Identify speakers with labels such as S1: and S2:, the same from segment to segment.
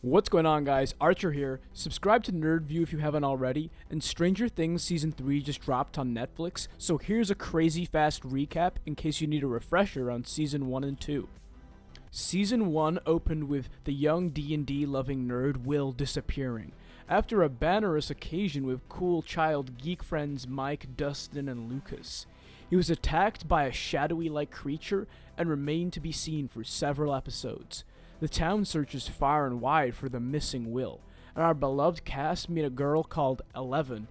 S1: What's going on, guys? Archer here. Subscribe to NerdView if you haven't already, and Stranger Things Season 3 just dropped on Netflix, so here's a crazy fast recap in case you need a refresher on Season 1 and 2. Season 1 opened with the young D&D loving nerd Will disappearing, after a bannerous occasion with cool child geek friends Mike, Dustin, and Lucas. He was attacked by a shadowy-like creature and remained to be seen for several episodes. The town searches far and wide for the missing Will, and our beloved cast meet a girl called Eleven,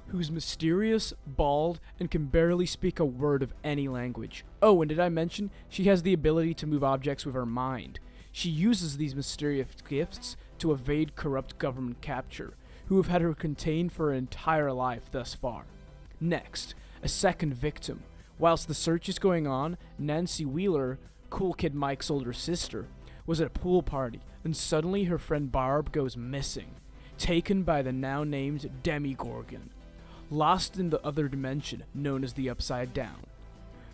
S1: who's mysterious, bald, and can barely speak a word of any language. Oh, and did I mention, she has the ability to move objects with her mind. She uses these mysterious gifts to evade corrupt government capture, who have had her contained for her entire life thus far. Next, a second victim. Whilst the search is going on, Nancy Wheeler, Cool Kid Mike's older sister, was at a pool party, and suddenly her friend Barb goes missing, taken by the now named Demogorgon, lost in the other dimension known as the Upside Down.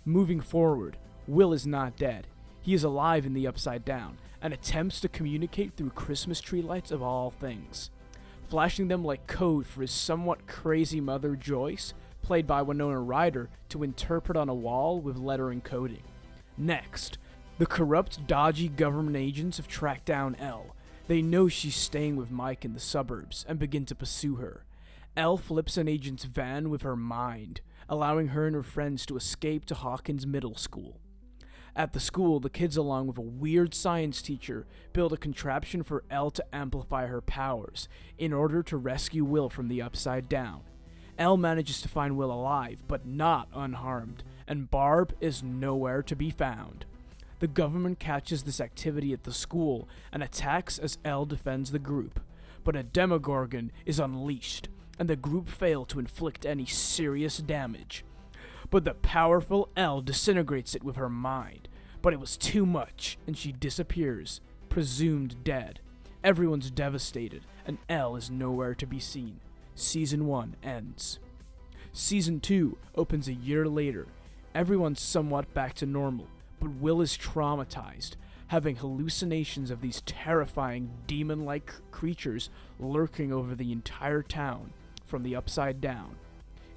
S1: Moving forward, Will is not dead. He is alive in the Upside Down, and attempts to communicate through Christmas tree lights of all things, flashing them like code for his somewhat crazy mother Joyce, played by Winona Ryder, to interpret on a wall with letter encoding. Next, the corrupt, dodgy government agents have tracked down Elle. They know she's staying with Mike in the suburbs and begin to pursue her. Elle flips an agent's van with her mind, allowing her and her friends to escape to Hawkins Middle School. At the school, the kids, along with a weird science teacher, build a contraption for Elle to amplify her powers in order to rescue Will from the Upside Down. Elle manages to find Will alive, but not unharmed, and Barb is nowhere to be found. The government catches this activity at the school and attacks as Elle defends the group, but a Demogorgon is unleashed, and the group fail to inflict any serious damage. But the powerful Elle disintegrates it with her mind, but it was too much, and she disappears, presumed dead. Everyone's devastated, and Elle is nowhere to be seen. Season 1 ends. Season 2 opens a year later. Everyone's somewhat back to normal, but Will is traumatized, having hallucinations of these terrifying demon-like creatures lurking over the entire town from the Upside Down.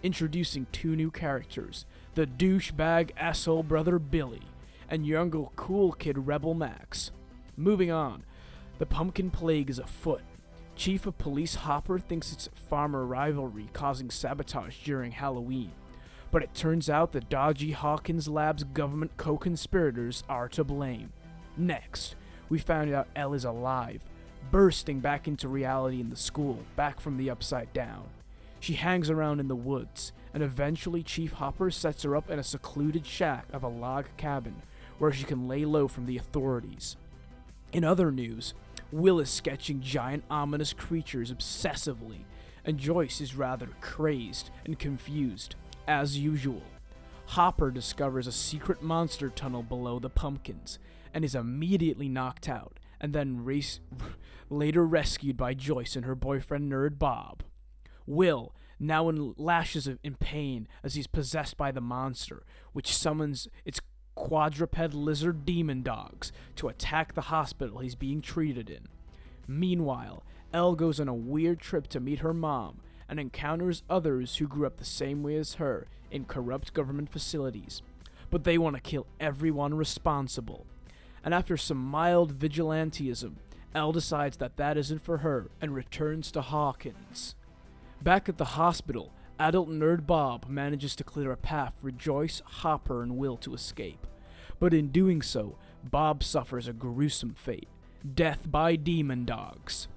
S1: Introducing two new characters, the douchebag asshole brother Billy, and younger cool kid Rebel Max. Moving on, the pumpkin plague is afoot. Chief of Police Hopper thinks it's farmer rivalry causing sabotage during Halloween, but it turns out the dodgy Hawkins Labs government co-conspirators are to blame. Next, we find out Elle is alive, bursting back into reality in the school, back from the Upside Down. She hangs around in the woods, and eventually Chief Hopper sets her up in a secluded shack of a log cabin, where she can lay low from the authorities. In other news, Will is sketching giant ominous creatures obsessively, and Joyce is rather crazed and confused, as usual. Hopper discovers a secret monster tunnel below the pumpkins, and is immediately knocked out, and then later rescued by Joyce and her boyfriend nerd Bob. Will, now in lashes in pain as he's possessed by the monster, which summons its quadruped lizard demon dogs to attack the hospital he's being treated in. Meanwhile, Elle goes on a weird trip to meet her mom and encounters others who grew up the same way as her in corrupt government facilities, but they want to kill everyone responsible. And after some mild vigilantism, Elle decides that isn't for her and returns to Hawkins. Back at the hospital, adult nerd Bob manages to clear a path for Joyce, Hopper, and Will to escape. But in doing so, Bob suffers a gruesome fate: death by demon dogs.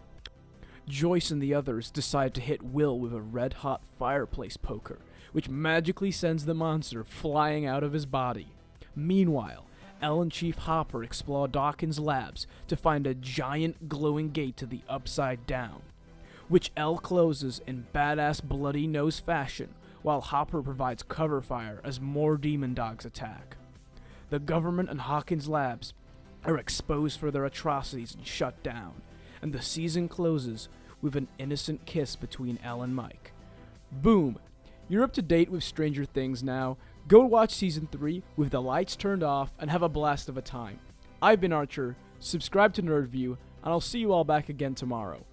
S1: Joyce and the others decide to hit Will with a red-hot fireplace poker, which magically sends the monster flying out of his body. Meanwhile, Elle and Chief Hopper explore Dawkins Labs to find a giant glowing gate to the Upside Down, which Elle closes in badass bloody nose fashion, while Hopper provides cover fire as more demon dogs attack. The government and Hawkins Labs are exposed for their atrocities and shut down, and the season closes with an innocent kiss between Elle and Mike. Boom! You're up to date with Stranger Things now. Go watch Season 3 with the lights turned off and have a blast of a time. I've been Archer. Subscribe to NerdView. and I'll see you all back again tomorrow.